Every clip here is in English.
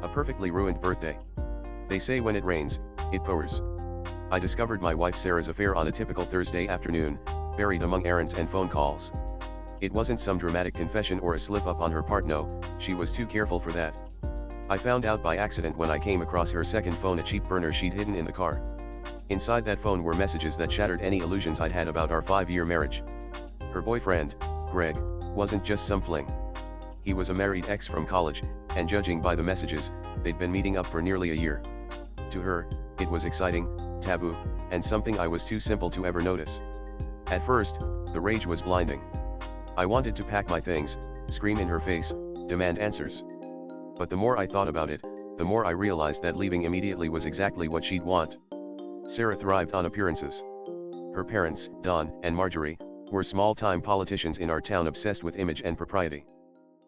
A perfectly ruined birthday. They say when it rains, it pours. I discovered my wife Sarah's affair on a typical Thursday afternoon, buried among errands and phone calls. It wasn't some dramatic confession or a slip-up on her part, no, she was too careful for that. I found out by accident when I came across her second phone, a cheap burner she'd hidden in the car. Inside that phone were messages that shattered any illusions I'd had about our 5-year marriage. Her boyfriend, Greg, wasn't just some fling. He was a married ex from college, and judging by the messages, they'd been meeting up for nearly a year. To her, it was exciting, taboo, and something I was too simple to ever notice. At first, the rage was blinding. I wanted to pack my things, scream in her face, demand answers. But the more I thought about it, the more I realized that leaving immediately was exactly what she'd want. Sarah thrived on appearances. Her parents, Don and Marjorie, were small-time politicians in our town obsessed with image and propriety.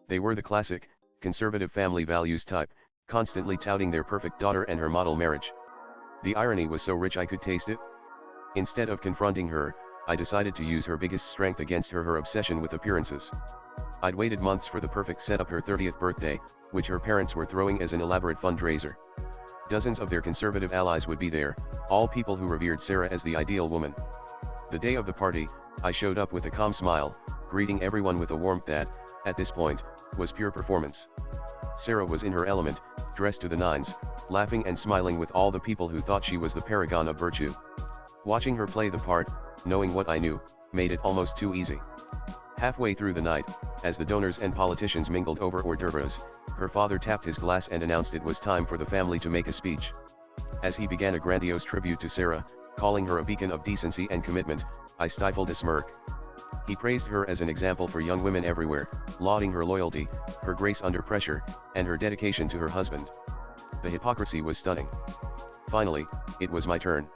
They were the classic, conservative family values type, constantly touting their perfect daughter and her model marriage. The irony was so rich I could taste it. Instead of confronting her, I decided to use her biggest strength against her: her obsession with appearances. I'd waited months for the perfect setup: her 30th birthday, which her parents were throwing as an elaborate fundraiser. Dozens of their conservative allies would be there, all people who revered Sarah as the ideal woman. The day of the party, I showed up with a calm smile, greeting everyone with a warmth that, at this point, was pure performance. Sarah was in her element, dressed to the nines, laughing and smiling with all the people who thought she was the paragon of virtue. Watching her play the part, knowing what I knew, made it almost too easy. Halfway through the night, as the donors and politicians mingled over hors d'oeuvres, her father tapped his glass and announced it was time for the family to make a speech. As he began a grandiose tribute to Sarah, calling her a beacon of decency and commitment, I stifled a smirk. He praised her as an example for young women everywhere, lauding her loyalty, her grace under pressure, and her dedication to her husband. The hypocrisy was stunning. Finally, it was my turn.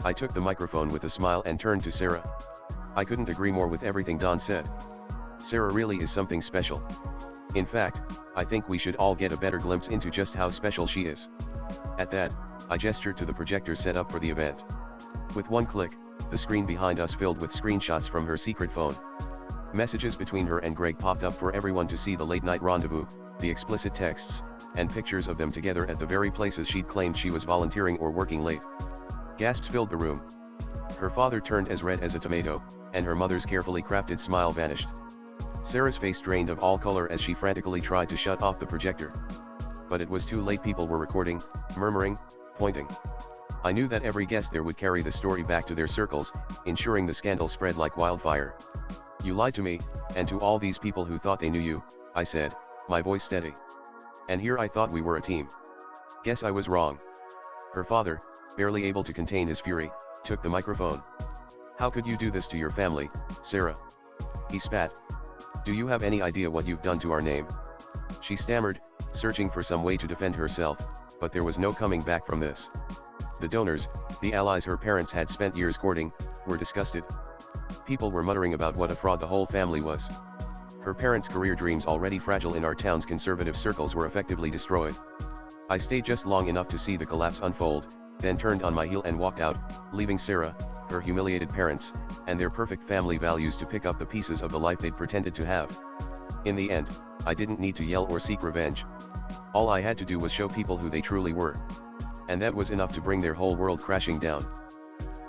I took the microphone with a smile and turned to Sarah. I couldn't agree more with everything Don said. Sarah really is something special. In fact, I think we should all get a better glimpse into just how special she is. At that, I gestured to the projector set up for the event. With one click, the screen behind us filled with screenshots from her secret phone. Messages between her and Greg popped up for everyone to see: the late-night rendezvous, the explicit texts, and pictures of them together at the very places she'd claimed she was volunteering or working late. Gasps filled the room. Her father turned as red as a tomato, and her mother's carefully crafted smile vanished. Sarah's face drained of all color as she frantically tried to shut off the projector. But it was too late. People were recording, murmuring, pointing. I knew that every guest there would carry the story back to their circles, ensuring the scandal spread like wildfire. "You lied to me, and to all these people who thought they knew you," I said, my voice steady. "And here I thought we were a team. Guess I was wrong." Her father, barely able to contain his fury, took the microphone. "How could you do this to your family, Sarah?" he spat. "Do you have any idea what you've done to our name?" She stammered, searching for some way to defend herself, but there was no coming back from this. The donors, the allies her parents had spent years courting, were disgusted. People were muttering about what a fraud the whole family was. Her parents' career dreams, already fragile in our town's conservative circles, were effectively destroyed. I stayed just long enough to see the collapse unfold, then turned on my heel and walked out, leaving Sarah, her humiliated parents, and their perfect family values to pick up the pieces of the life they'd pretended to have. In the end, I didn't need to yell or seek revenge. All I had to do was show people who they truly were. And that was enough to bring their whole world crashing down.